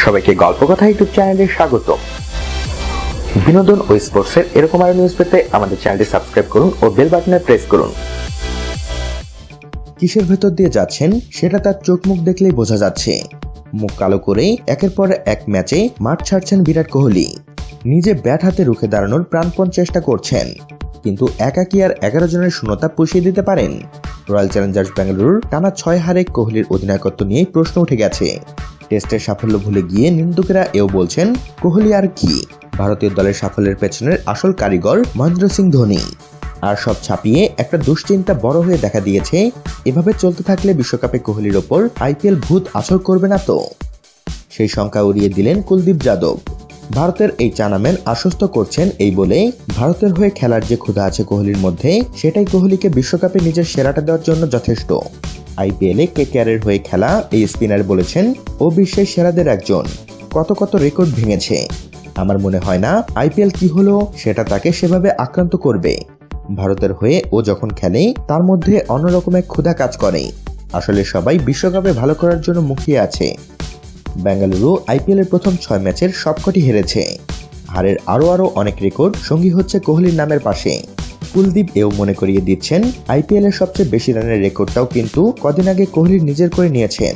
সবাইকে গল্প কথা ইউটিউব চ্যানেলে স্বাগত। বিনোদন ও স্পোর্টসের এরকম আরো নিউজ পেতে আমাদের চ্যানেলটি সাবস্ক্রাইব করুন ও বেল বাটনে প্রেস করুন। কিসের ভেতর দিয়ে যাচ্ছেন সেটা তার চোখ মুখ দেখলেই বোঝা যাচ্ছে। মুখ কালো করে একের পর এক ম্যাচে মাঠ ছাড়ছেন বিরাট কোহলি। নিজে ব্যাট হাতে রুখে দাঁড়ানোর প্রাণপণ চেষ্টা করছেন, কিন্তু একা কি আর 11 জনের শূন্যতা পুষিয়ে দিতে পারেন? রয়্যাল চ্যালেঞ্জার্স ব্যাঙ্গালুরুর টানা 6 হারে কোহলির অধিনায়কত্ব নিয়ে প্রশ্ন উঠে গেছে। টেস্টের সাফল্য ভুলে গিয়ে নিন্দুকেরা এও বলছেন, কোহলি আর কি, ভারতীয় দলের সাফল্যের পেছনের আসল কারিগর মহেন্দ্র সিং ধোনি। আর সব ছাপিয়ে একটা দুশ্চিন্তা বড় হয়ে দেখা দিয়েছে, এভাবে চলতে থাকলে বিশ্বকাপে কোহলির ওপর আইপিএল ভূত আসর করবে না তো? সেই শঙ্কা উড়িয়ে দিলেন কুলদীপ যাদব। ভারতের এই চানাম্যান আশ্বস্ত করছেন এই বলে, ভারতের হয়ে খেলার যে ক্ষুধা আছে কোহলির মধ্যে, সেটাই কোহলিকে বিশ্বকাপে নিজের সেরাটা দেওয়ার জন্য যথেষ্ট। আইপিএলে কেকেআরের হয়ে খেলা এই স্পিনার বলেছেন, ও বিশ্বের সেরাদের একজন, কত রেকর্ড ভেঙেছে। আমার মনে হয় না আইপিএল কি হলো সেটা তাকে সেভাবে আক্রান্ত করবে। ভারতের হয়ে ও যখন খেলে তার মধ্যে অন্যরকম এক ক্ষুধা কাজ করে। আসলে সবাই বিশ্বকাপে ভালো করার জন্য মুখিয়ে আছে। বেঙ্গালুরু আইপিএলের প্রথম 6 ম্যাচের সবকটি হেরেছে। হারের আরো অনেক রেকর্ড সঙ্গী হচ্ছে কোহলির নামের পাশে। কুলদীপ এও মনে করিয়ে দিচ্ছেন, আইপিএলের সবচেয়ে বেশি রানের রেকর্ডটাও কিন্তু কদিন আগে কোহলির নিজের করে নিয়েছেন।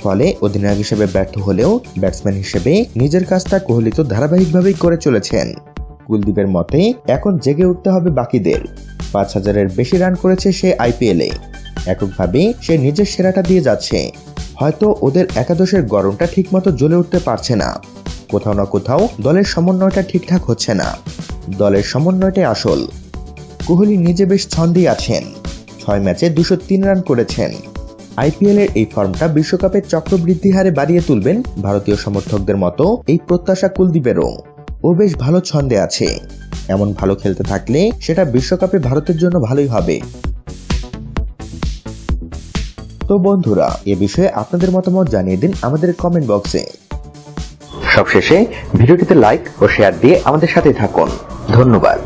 ফলে অধিনায়ক হিসেবে ব্যর্থ হলেও ব্যাটসম্যান হিসেবে নিজের কাজটা কোহলি তো ধারাবাহিকভাবেই করে চলেছেন। কুলদীপের মতে এখন জেগে উঠতে হবে বাকিদের। 5000-এর বেশি রান করেছে সে আইপিএলে। এককভাবে সে নিজের সেরাটা দিয়ে যাচ্ছে। হয়তো ওদের একাদশের গড়নটা ঠিকমতো জ্বলে উঠতে পারছে না। কোথাও না কোথাও দলের সমন্বয়টা ঠিকঠাক হচ্ছে না। দলের সমন্বয়টাই আসল। কোহলি নিজে বেশ ছন্দেই আছেন। 6 ম্যাচে 203 রান করেছেন। আইপিএলের এই ফর্মটা বিশ্বকাপের চক্রবৃদ্ধি হারে বাড়িয়ে তুলবেন ভারতীয় সমর্থকদের মতো এই প্রত্যাশা কুলদীপেরও। ও বেশ ভালো ছন্দে আছে। এমন ভালো খেলতে থাকলে সেটা বিশ্বকাপে ভারতের জন্য ভালোই হবে। তো বন্ধুরা, এ বিষয়ে আপনাদের মতামত জানিয়ে দিন আমাদের কমেন্ট বক্সে। সবশেষে ভিডিওটিতে লাইক ও শেয়ার দিয়ে আমাদের সাথে থাকুন। ধন্যবাদ।